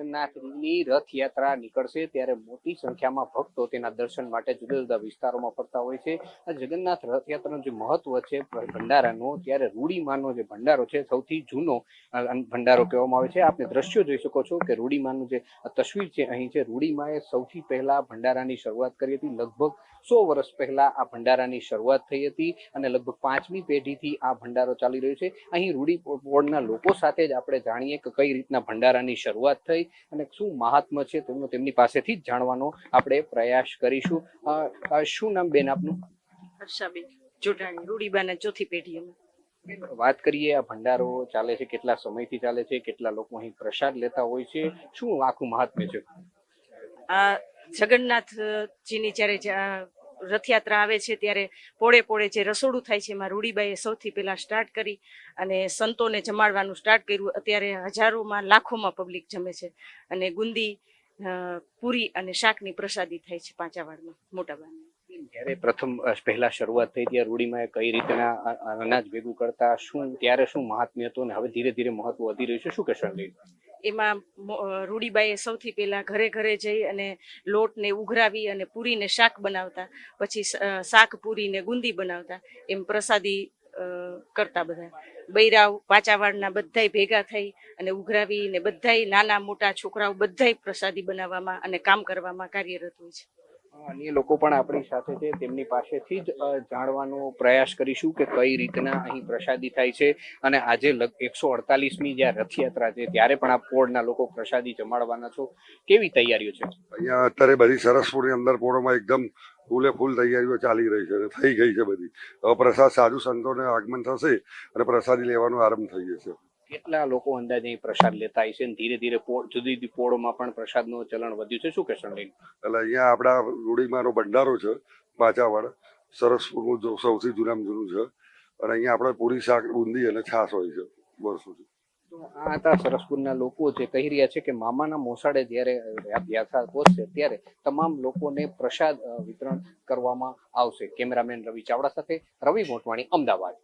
જગન્નાથની રથયાત્રા નીકળશે ત્યારે મોટી સંખ્યામાં ભક્તો તેના દર્શન માટે જુદા જુદા વિસ્તારોમાં ફરતા હોય છે. આ જગન્નાથ રથયાત્રાનું જે મહત્વ છે ભંડારાનો, ત્યારે રૂડીમાનો જે ભંડારો છે સૌથી જૂનો ભંડારો કહેવામાં આવે છે. આપણે દ્રશ્યો જોઈ શકો છો કે રૂડીમાનું જે તસવીર છે અહીં છે. રૂડીમાએ સૌથી પહેલા ભંડારાની શરૂઆત કરી હતી. લગભગ 100 વર્ષ પહેલા આ ભંડારાની શરૂઆત થઈ હતી અને લગભગ 5મી પેઢીથી આ ભંડારો ચાલી રહ્યો છે. અહીં રૂડી પોળના લોકો સાથે જ આપણે જાણીએ કે કઈ રીતના ભંડારાની શરૂઆત થઈ અને શું મહાત્મ્ય છે તેમની પાસેથી જ જાણવાનો આપણે પ્રયાસ કરીશું. શું નામ બેન આપનું? હર્ષાબેન જોટાણી, રૂડીબાના ચોથી પેઢી. અમે વાત કરીએ, આ ભંડારો ચાલે છે, કેટલા સમયથી ચાલે છે, કેટલા લોકો અહીં પ્રસાદ લેતા હોય છે, શું આખું મહાત્મ્ય છે? આ જગન્નાથજીની જ્યારે રથયાત્રા આવે છે ત્યારે પોળે પોળે જે રસોડું થાય છે એમાં રૂડીબાઈએ સૌથી પહેલા સ્ટાર્ટ કરી અને સંતોને જમાડવાનું સ્ટાર્ટ કર્યું. અત્યારે હજારોમાં લાખોમાં પબ્લિક જમે છે અને ગુંદી, પૂરી અને શાકની પ્રસાદી થાય છે પાંચાવાડમાં મોટાભાગની. જ્યારે પ્રથમ પહેલા શરૂઆત થઈ ત્યારે રૂડીમાં કઈ રીતના અનાજ ભેગું કરતા, ત્યારે શું મહાત્મ્ય હતું અને હવે ધીરે ધીરે મહત્વ વધી રહ્યું છે, શું કહેશો? એમાં રૂડીબાઈએ સૌથી પહેલા ઘરે ઘરે જઈ અને લોટને ઉઘરાવી અને પૂરીને શાક બનાવતા, પછી શાક પૂરીને ગુંદી બનાવતા, એમ પ્રસાદી કરતા. બધા બૈરાવ પાંચાવાડના બધાય ભેગા થઈ અને ઉઘરાવી ને બધાય નાના મોટા છોકરાઓ બધાય પ્રસાદી બનાવવામાં અને કામ કરવામાં કાર્યરત હોય છે. અન્ય લોકો પણ આપણી સાથે છે, તેમની પાસેથી જ જાણવાનો પ્રયાસ કરીશું કે કઈ રીતના અહીં પ્રસાદી થાય છે. અને આજે 148મી જ્યાં રથયાત્રા છે ત્યારે પણ આ પોળના લોકો પ્રસાદી જમાડવાના છો, કેવી તૈયારીઓ છે? અહીંયા અત્યારે બધી સરસપુરની અંદર પોળમાં એકદમ ફૂલે ફૂલ તૈયારીઓ ચાલી રહી છે, થઈ ગઈ છે બધી. હવે પ્રસાદ સાધુ સંતોને આગમન થશે અને પ્રસાદી લેવાનો આરંભ થઈ જશે. કેટલા લોકો અંદાજે પ્રસાદ લેતા હોય છે? ધીરે ધીરે જુદી જુદી પોળોમાં પણ પ્રસાદનું ચલણ વધ્યું છે, શું કહેશો? એટલે અહીંયા આપણા રૂડીમાનો ભંડારો છે પાંચાવાડ, સરસપુરનું સૌથી જૂનામાં જૂનું છે અને અહીંયા આપણે પૂરી, શાક, બુંદી અને છાશ હોય છે વર્ષોથી. આ હતા સરસપુરના લોકો જે કહી રહ્યા છે કે મામાના મોસાળે જયારે યાત્રા પહોંચશે ત્યારે તમામ લોકોને પ્રસાદ વિતરણ કરવામાં આવશે. કેમેરામેન રવિ ચાવડા સાથે રવિ મોટવાણી, અમદાવાદ.